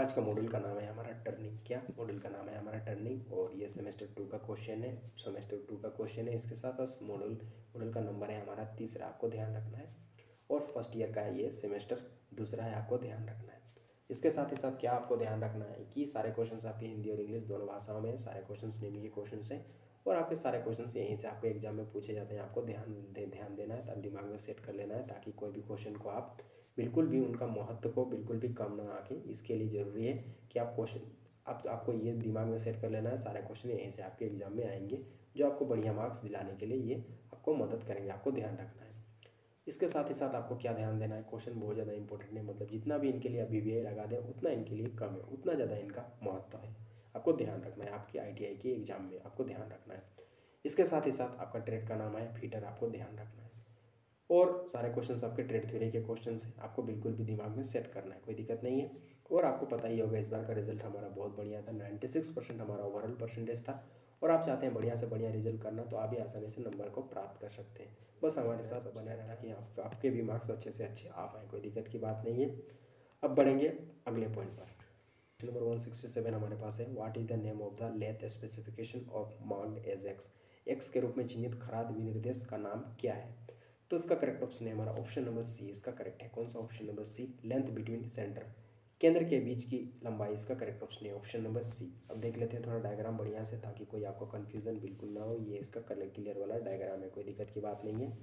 आज का मॉड्यूल का नाम है हमारा टर्निंग। क्या मॉड्यूल का नाम है हमारा टर्निंग, और ये सेमेस्टर 2 का क्वेश्चन है। इसके साथ मॉड्यूल का नंबर है हमारा 3, आपको ध्यान रखना है। और फर्स्ट ईयर का है ये सेमेस्टर 2 है, आपको ध्यान रखना है। इसके साथ ही साथ क्या आपको ध्यान रखना है कि सारे क्वेश्चंस आपके हिंदी और इंग्लिश दोनों भाषाओं में, सारे क्वेश्चंस नेमी के क्वेश्चंस हैं और आपके सारे क्वेश्चंस यहीं से आपको एग्जाम में पूछे जाते हैं। आपको ध्यान देना है, ताकि दिमाग में सेट कर लेना है, ताकि कोई भी क्वेश्चन को आप बिल्कुल भी उनका महत्व को बिल्कुल भी कम ना आके। इसके लिए ज़रूरी है कि आप क्वेश्चन आपको ये दिमाग में सेट कर लेना है, सारे क्वेश्चन यहीं से आपके एग्जाम में आएंगे, जो आपको बढ़िया मार्क्स दिलाने के लिए ये आपको मदद करेंगे। आपको ध्यान रखना है। इसके साथ ही साथ आपको क्या ध्यान देना है, क्वेश्चन बहुत ज़्यादा इंपॉर्टेंट है, मतलब जितना भी इनके लिए आप BBA लगा दें उतना इनके लिए कम है, उतना ज़्यादा इनका महत्व है। आपको ध्यान रखना है, आपकी ITI के एग्जाम में आपको ध्यान रखना है। इसके साथ ही साथ आपका ट्रेड का नाम है फीटर, आपको ध्यान रखना है। और सारे क्वेश्चंस आपके ट्रेड थ्योरी के क्वेश्चंस हैं, आपको बिल्कुल भी दिमाग में सेट करना है, कोई दिक्कत नहीं है। और आपको पता ही होगा इस बार का रिजल्ट हमारा बहुत बढ़िया था, 96% हमारा ओवरऑल परसेंटेज था। और आप चाहते हैं बढ़िया से बढ़िया रिजल्ट करना, तो आप भी आसानी से नंबर को प्राप्त कर सकते हैं। बस हमारे साथ बने रहना कि आपके भी मार्क्स अच्छे से अच्छे आ पाएँ, कोई दिक्कत की बात नहीं है। अब बढ़ेंगे अगले पॉइंट पर। क्वेश्चन नंबर 167 हमारे पास है, what is the name of the lathe specification of marked as X के रूप में चिन्हित खराद विनिर्देश का नाम क्या है? तो इसका करेक्ट ऑप्शन है हमारा ऑप्शन नंबर सी, इसका करेक्ट है। कौन सा? Option number C, length between centre, केंद्र के बीच की लंबाई, इसका करेक्ट ऑप्शन है ऑप्शन नंबर सी। अब देख लेते हैं थोड़ा डायग्राम बढ़िया से, ताकि कोई आपको कंफ्यूजन बिल्कुल ना हो। ये इसका क्लियर वाला डायग्राम है, कोई दिक्कत की बात नहीं है।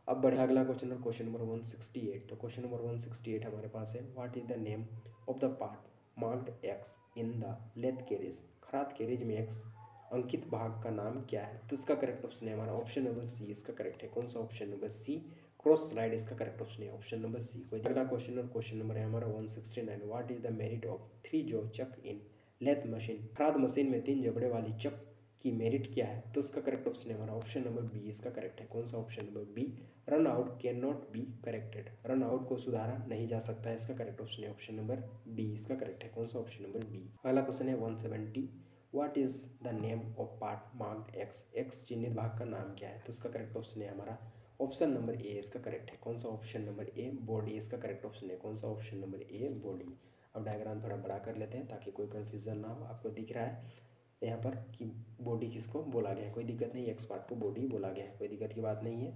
अब बढ़े अगला क्वेश्चन, और क्वेश्चन नंबर 168। तो क्वेश्चन नंबर 168 हमारे पास है, what is the name of the part marked X in the lathe carriage, खराद कैरेज में एक्स अंकित भाग का नाम क्या है? तो इसका करेक्ट ऑप्शन है हमारा ऑप्शन नंबर सी, इसका करेक्ट है। कौन सा? Option number C, cross slide, इसका करेक्ट ऑप्शन है ऑप्शन नंबर सी। कोई अगला क्वेश्चन, और क्वेश्चन नंबर है हमारा 169, what is the merit of 3 jaw chuck in lathe machine, खराद मशीन में 3 जबड़े वाली चक की मेरिट क्या है? तो इसका करेक्ट ऑप्शन है हमारा ऑप्शन नंबर बी, इसका करेक्ट है। कौन सा? Option number B, run out can not be corrected, run out को सुधारा नहीं जा सकता है, इसका करेक्ट ऑप्शन है ऑप्शन नंबर बी, इसका करेक्ट है। कौन सा? Option number B. अगला क्वेश्चन है 170, what is the name of part marked X चिन्हित भाग का नाम क्या है? तो इसका करेक्ट ऑप्शन है हमारा ऑप्शन नंबर ए, इसका करेक्ट है। कौन सा? ऑप्शन नंबर ए, बॉडी, इसका करेक्ट ऑप्शन है। कौन सा? ऑप्शन नंबर ए, बॉडी। अब डायग्राम थोड़ा बड़ा कर लेते हैं ताकि कोई कंफ्यूजन ना हो। आपको दिख रहा है यहाँ पर कि बॉडी किसको बोला गया है, कोई दिक्कत नहीं, एक्स पार्ट को बॉडी बोला गया है, कोई दिक्कत की बात नहीं है।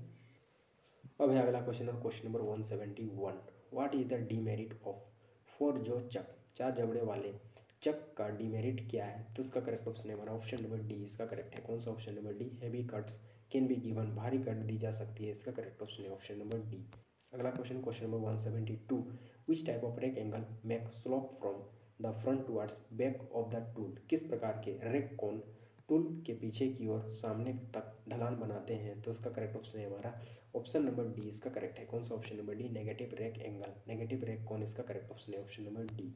अब है अगला क्वेश्चन, और question number 171, what is the demerit of 4 जो चक, 4 जबड़े वाले चक का डीमेरिट क्या है? तो इसका करेक्ट ऑप्शन है हमारा ऑप्शन नंबर डी, इसका करेक्ट है। कौन सा? Option number D, heavy cuts can be given, भारी कट दी जा सकती है, इसका करेक्ट ऑप्शन है ऑप्शन नंबर डी। अगला question, question number 172, which type of rake angle make slope from the front towards back of the tool, किस प्रकार के रेक कोन टूल के पीछे की ओर सामने तक ढलान बनाते हैं? तो इसका करेक्ट ऑप्शन है हमारा ऑप्शन नंबर डी, इसका करेक्ट है। कौन सा? Option number D, negative rake angle, negative rake कोन, इसका करेक्ट ऑप्शन है option number D.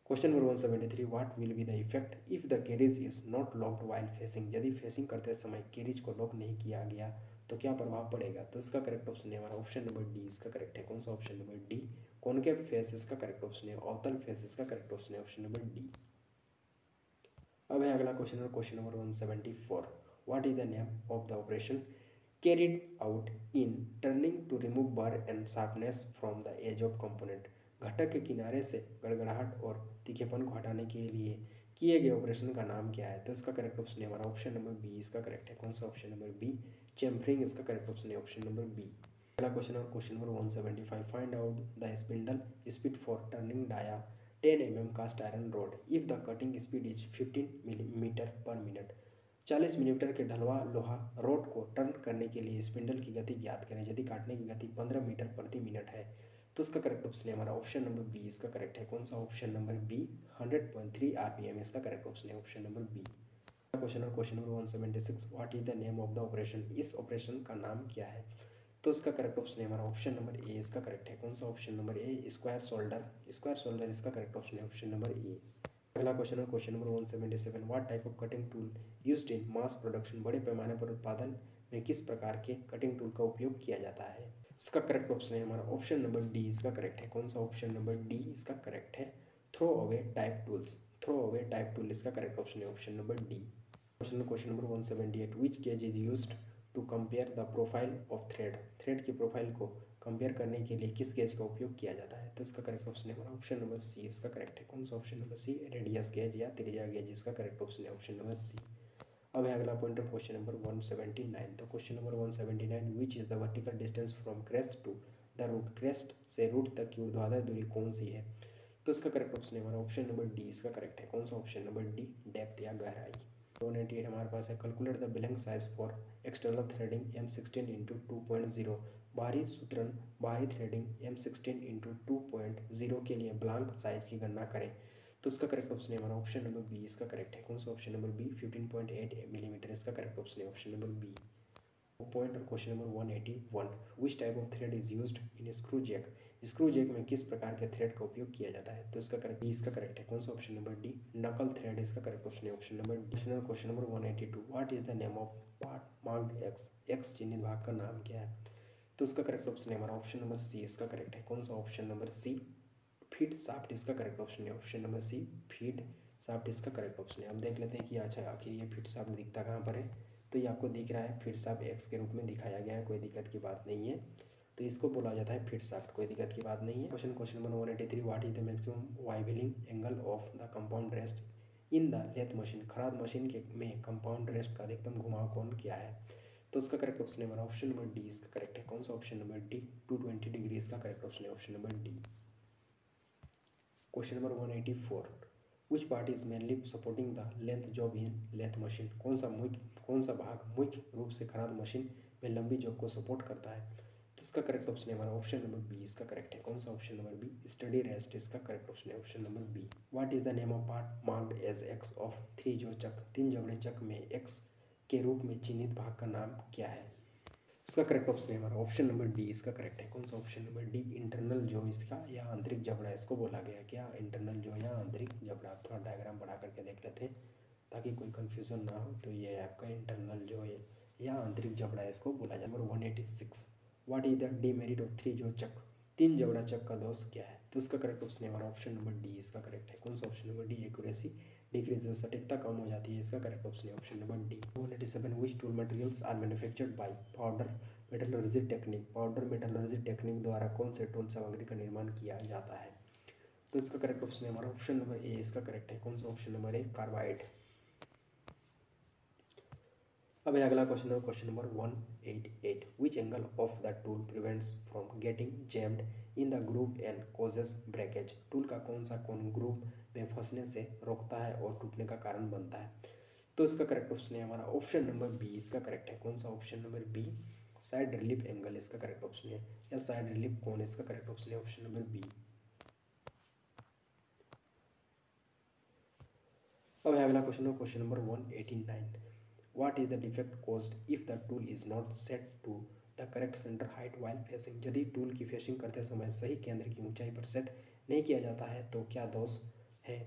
Question number 173, what will be the effect if the carriage is not locked while facing, यदि facing करते समय कैरेज को लॉक नहीं किया गया तो क्या प्रभाव पड़ेगा? तो इसका करेक्ट ऑप्शन है हमारा ऑप्शन नंबर डी, इसका करेक्ट है। कौन सा? Option number D, concave face, इसका करेक्ट ऑप्शन है। अवतल फेस, इसका करेक्ट ऑप्शन है ऑप्शन नंबर डी। अब है अगला क्वेश्चन, और question number 174, what is the name of the operation carried out in turning to remove burr and sharpness from the edge of component, घटक के किनारे से गड़गड़ाहट और तीखेपन को हटाने के लिए किए गए ऑपरेशन का नाम क्या है? तो इसका करेक्ट ऑप्शन है हमारा ऑप्शन नंबर बी, इसका करेक्ट है। कौन सा? ऑप्शन नंबर बी, चैम्फरिंग, इसका करेक्ट ऑप्शन है ऑप्शन नंबर बी। अगला क्वेश्चन, और question number 175, find out the spindle speed for turning dia 10 mm cast iron rod if the cutting speed is 15 metre per minute, 40 millimetre के ढलवा लोहा road को turn करने के लिए स्पिंडल की गति ज्ञात करें, यदि काटने की गति 15 मीटर प्रति मिनट है। तो इसका करेक्ट ऑप्शन है हमारा ऑप्शन नंबर बी, इसका करेक्ट है। कौन सा? ऑप्शन नंबर बी, 100.3 RPM, इसका करेक्ट ऑप्शन है ऑप्शन नंबर बी। क्वेश्चन, और question number 176, what is the name of the operation, इस ऑपरेशन का नाम क्या है? तो इसका करेक्ट ऑप्शन है हमारा ऑप्शन नंबर ए, इसका करेक्ट है। कौन सा? ऑप्शन नंबर ए, स्क्वायर शोल्डर, स्क्वायर शोल्डर, इसका करेक्ट ऑप्शन है ऑप्शन नंबर ए। अगला क्वेश्चन है question number 177, what type of cutting tool used in mass production, बड़े पैमाने पर उत्पादन में किस प्रकार के कटिंग टूल का उपयोग किया जाता है? इसका करेक्ट ऑप्शन है हमारा ऑप्शन नंबर डी, इसका करेक्ट है। कौन सा? ऑप्शन नंबर डी, इसका करेक्ट है। Throw away type tools, throw away type tool, इसका करेक्ट ऑप्शन है option number D. Question number 178, which gauge is used to compare the profile of thread, thread की profile को compare करने के लिए किस गेज का उपयोग किया जाता है? तो इसका करेक्ट ऑप्शन है हमारा ऑप्शन नंबर सी, इसका करेक्ट है। कौन सा? Option number C, radius gauge या त्रिज्या गेज, इसका करेक्ट ऑप्शन है ऑप्शन नंबर सी। अब है अगला पॉइंटर क्वेश्चन नंबर 179। तो question number 179, which is the vertical distance from crest to the root? Crest से रूट तक की ऊर्ध्वाधर दूरी कौन सी है? तो इसका करेक्ट ऑप्शन है हमारा ऑप्शन नंबर डी, इसका करेक्ट है। कौन सा? ऑप्शन नंबर डी, डेप्थ या गहराई। 198 हमारे पास है, calculate the blank size for external threading M16 into 2.0। बाहरी सूत्रण बाहरी थ्रेडिंग M16 इंटू 2.0 के लिए ब्लैंक साइज की गणना करें। तो इसका करेक्ट ऑप्शन है हमारा ऑप्शन नंबर बी, इसका करेक्ट है। कौन सा? ऑप्शन नंबर बी, 15.8 मिलीमीटर, इसका करेक्ट ऑप्शन है ऑप्शन नंबर बी। पॉइंट और question number 181, which type of thread is used in screw jack? Screw jack में किस प्रकार के थ्रेड का उपयोग किया जाता है? तो इसका करेक्ट, इसका करेक्ट है। कौन सा? ऑप्शन नंबर डी, नकल थ्रेड, इसका करेक्ट ऑप्शन है option number D. Question number 182, what is the name of part marked x? X चिन्हित भाग का नाम क्या है? तो इसका करेक्ट ऑप्शन है हमारा ऑप्शन नंबर सी, इसका करेक्ट है। कौन सा? Option number C, feed shaft, इसका करेक्ट ऑप्शन है option number C, feed shaft, इसका करेक्ट ऑप्शन है। अब देख लेते हैं कि अच्छा आखिर ये फीड शाफ्ट दिखता कहाँ पर है? तो ये आपको दिख रहा है, फीड शाफ्ट एक्स के रूप में दिखाया गया है, कोई दिक्कत की बात नहीं है। तो इसको बोला जाता है फीड शाफ्ट, कोई दिक्कत की बात नहीं है। Question number 183, what is the maximum swivelling angle of the compound rest in the lathe machine? खराद मशीन के में कंपाउंड रेस्ट का अधिकतम घुमाव कोण क्या है? तो इसका करेक्ट ऑप्शन है हमारा ऑप्शन नंबर डी, इसका करेक्ट है। कौन सा? ऑप्शन नंबर डी, 220 डिग्री, इसका करेक्ट ऑप्शन है option number D. Question number 184, which part is mainly supporting the length job in lathe machine? कौन सा भाग मुख्य रूप से खराद मशीन में लंबी जॉब को सपोर्ट करता है? तो इसका करेक्ट ऑप्शन है हमारा ऑप्शन नंबर बी, इसका करेक्ट है। कौन सा? Option number B, steady rest, इसका करेक्ट ऑप्शन है option number B. What is the name of part marked as X of 3 jaw चक? 3 जबड़े चक में एक्स के रूप में चिन्हित भाग का नाम क्या है? इसका करेक्ट ऑप्शन है हमारा ऑप्शन नंबर डी, इसका करेक्ट है। कौन सा? ऑप्शन नंबर डी, इंटरनल जो, इसका या आंतरिक जबड़ा इसको बोला गया है क्या? इंटरनल जो या आंतरिक जबड़ा। थोड़ा डायग्राम बना करके देख लेते हैं ताकि कोई कंफ्यूजन ना हो। तो ये आपका इंटरनल जो है या आंतरिक जबड़ा इसको बोला जाता है। Number 186, what is the demerit of 3 jaw चक? 3 जबड़ा चक का दोष क्या है? तो इसका करेक्ट ऑप्शन है हमारा ऑप्शन नंबर डी, इसका करेक्ट है। कौन सा? Option number D, accuracy decrease, सटीकता कम हो जाती है, इसका करेक्ट ऑप्शन है option number D. 187, which tool materials are manufactured by powder metallurgy technique? Powder metallurgy technique द्वारा कौन से टूल सामग्री का निर्माण किया जाता है? तो इसका करेक्ट ऑप्शन है हमारा ऑप्शन नंबर ए, इसका करेक्ट है। कौन सा? ऑप्शन नंबर ए, कार्बाइड। अब है अगला question, question number 188, which angle of the tool prevents from getting jammed in the groove and causes breakage? Tool का कौन सा कोण ग्रूव में फंसने से रोकता है और टूटने का कारण बनता है? तो इसका करेक्ट ऑप्शन है हमारा ऑप्शन नंबर बी, इसका करेक्ट है। कौन सा? Option number B, side relief angle, इसका करेक्ट ऑप्शन है, या साइड रिलीफ कोण, इसका करेक्ट ऑप्शन है ऑप्शन नंबर बी। अब है अगला question, question number 189, what is the defect caused if the tool is not set to the correct centre height while facing? यदि टूल की फेसिंग करते समय सही केंद्र की ऊंचाई पर सेट नहीं किया जाता है तो क्या दोष है?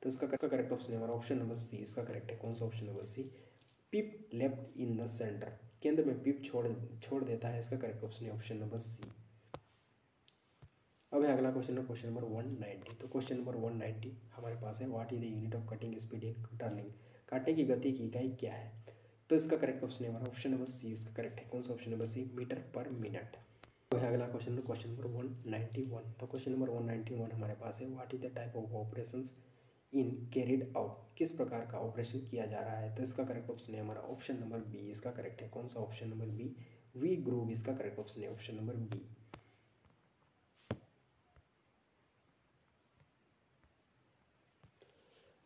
तो इसका करेक्ट ऑप्शन है हमारा ऑप्शन नंबर सी, इसका करेक्ट है। कौन सा? Option number C, pip left in the centre, केंद्र में पिप छोड़ देता है, इसका करेक्ट ऑप्शन है ऑप्शन नंबर सी। अब है अगला क्वेश्चन, क्वेश्चन नंबर 190। तो क्वेश्चन नंबर 190 हमारे पास है, what is the unit of cutting speed in turning? काटने की गति की इकाई क्या है? तो इसका करेक्ट ऑप्शन है हमारा ऑप्शन नंबर सी, इसका करेक्ट है। कौन सा? Option number C, metre per minute. तो है अगला क्वेश्चन, क्वेश्चन नंबर 191। तो क्वेश्चन नंबर 191 हमारे पास है, what is the type of operations in carried out? किस प्रकार का ऑपरेशन किया जा रहा है? तो इसका करेक्ट ऑप्शन है हमारा ऑप्शन नंबर बी, इसका करेक्ट है। कौन सा? Option number B, V groove, इसका करेक्ट ऑप्शन है ऑप्शन नंबर बी।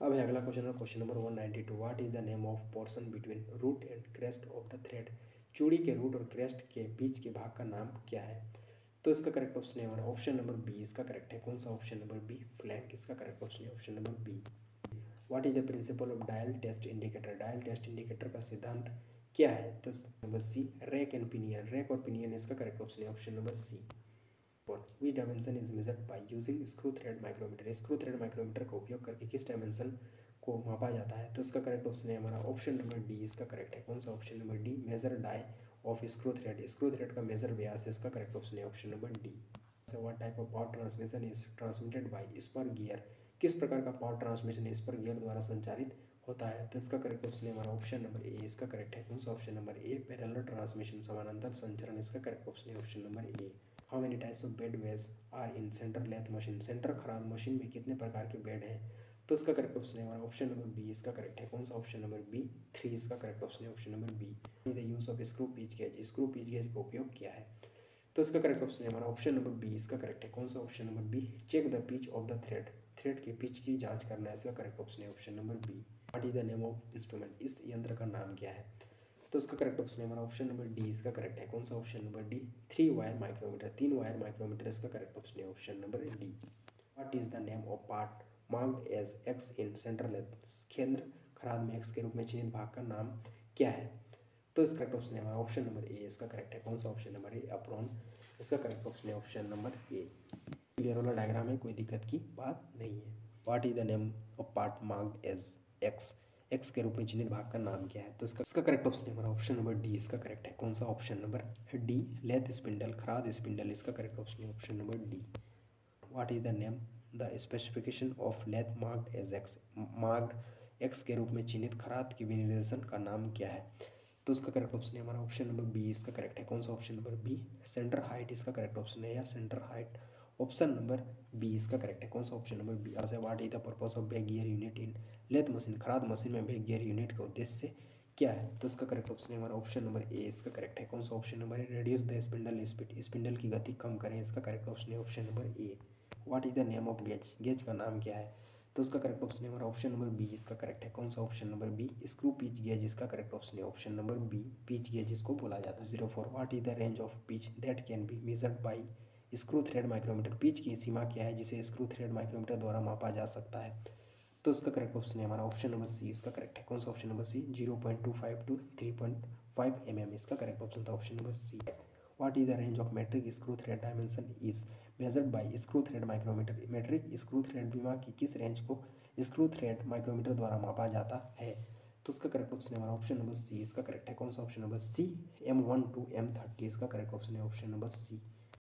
अब है अगला question, question number 192, what is the name of portion between root and crest of the thread? चूड़ी के रूट और क्रेस्ट के बीच के भाग का नाम क्या है? तो इसका करेक्ट ऑप्शन है हमारा ऑप्शन नंबर बी, इसका करेक्ट है। कौन सा? ऑप्शन नंबर बी, फ्लैंक, इसका करेक्ट ऑप्शन है option number B. What is the principle of dial test indicator? Dial test indicator का सिद्धांत क्या है? तो number C, rack and pinion, rack और पिनियन, इसका करेक्ट ऑप्शन है option number C. Which dimension is measured by using screw thread micrometer? Screw thread micrometer का उपयोग करके किस डायमेंशन को मापा जाता है? तो इसका करेक्ट ऑप्शन है हमारा ऑप्शन नंबर डी, इसका करेक्ट है। कौन सा? Option number D, major dia of screw thread, screw thread का मेजर व्यास, इसका करेक्ट ऑप्शन है option number D. What type of power transmission is transmitted by spur gear? किस प्रकार का पावर ट्रांसमिशन स्पर गियर द्वारा संचालित होता है? तो इसका करेक्ट ऑप्शन है हमारा ऑप्शन नंबर ए, इसका करेक्ट है। कौन सा? Option number A, parallel transmission, समानांतर संचरण, इसका करेक्ट ऑप्शन है option number A. How many types of bed ways are in centre lathe machine, centre खराद मशीन में कितने प्रकार के बेड हैं। तो इसका करेक्ट ऑप्शन है हमारा ऑप्शन नंबर बी इसका करेक्ट है। कौन सा ऑप्शन नंबर बी 3 इसका करेक्ट ऑप्शन है option number B. The use of screw pitch gauge, screw pitch gauge का उपयोग किया है। तो इसका करेक्ट ऑप्शन है हमारा ऑप्शन नंबर बी इसका करेक्ट है। कौन सा option number B, check the pitch of the thread, thread के पिच की जांच करना है, इसका करेक्ट ऑप्शन है option number B. What is the name of instrument, इस यंत्र का नाम क्या है। तो इसका करेक्ट ऑप्शन है हमारा ऑप्शन नंबर डी इसका करेक्ट है। कौन सा option number D, 3 wire micrometer, 3 wire micrometer, इसका करेक्ट ऑप्शन है option number D. What is the name of part marked as X in centre lathe, केंद्र खराद में एक्स के रूप में चिन्हित भाग का नाम क्या है। तो इसका करेक्ट ऑप्शन है हमारा ऑप्शन नंबर ए इसका करेक्ट है। कौन सा ऑप्शन नंबर ए, अप्रॉन, इसका करेक्ट ऑप्शन है ऑप्शन नंबर ए। क्लियर वाला डायग्राम है, कोई दिक्कत की बात नहीं है। What is the name of part marked as X, X के रूप में चिन्हित भाग का नाम क्या है। तो इसका करेक्ट ऑप्शन है हमारा ऑप्शन नंबर डी इसका करेक्ट है। कौन सा option number D, lathe spindle, खराद स्पिंडल, इसका करेक्ट ऑप्शन है option number D. What is the name the specification of lathe marked as X, marked X के रूप में चिन्हित खराद के विनिर्देशन का नाम क्या है। तो इसका करेक्ट ऑप्शन है हमारा ऑप्शन नंबर बी इसका करेक्ट है। कौन सा option number B, centre height, इसका करेक्ट ऑप्शन है या centre height, option number B इसका करेक्ट है। कौन सा option number B. What is the purpose of back gear unit in lathe machine, खराद मशीन में बैक गियर यूनिट का उद्देश्य क्या है। तो इसका करेक्ट ऑप्शन है हमारा ऑप्शन नंबर ए इसका करेक्ट है। कौन सा ऑप्शन नंबर है, reduce the spindle speed, spindle की गति कम करें, इसका करेक्ट ऑप्शन है option number A. What is the name of gauge, gauge का नाम क्या है। तो उसका करेक्ट ऑप्शन है हमारा ऑप्शन नंबर बी इसका करेक्ट है। कौन सा option number B, screw pitch gauge, इसका करेक्ट ऑप्शन है option number B, pitch gauge इसको बोला जाता है। 04 what is the range of pitch that can be measured by screw thread micrometer, pitch की सीमा क्या है जिसे स्क्रू थ्रेड माइक्रोमीटर द्वारा मापा जा सकता है। तो इसका करेक्ट ऑप्शन है हमारा ऑप्शन नंबर सी इसका करेक्ट है। कौन सा option number C, 0.25 to 3.5 mm, इसका करेक्ट ऑप्शन था option number C. What is the range of metric screw thread dimension is measured by screw thread micrometer, metric screw thread बीमा की किस range को स्क्रू थ्रेड माइक्रोमीटर द्वारा मापा जाता है। तो उसका करेक्ट ऑप्शन है हमारा ऑप्शन नंबर सी इसका करेक्ट है। कौन सा option number C, M1 to M30, इसका करेक्ट ऑप्शन है ऑप्शन नंबर सी।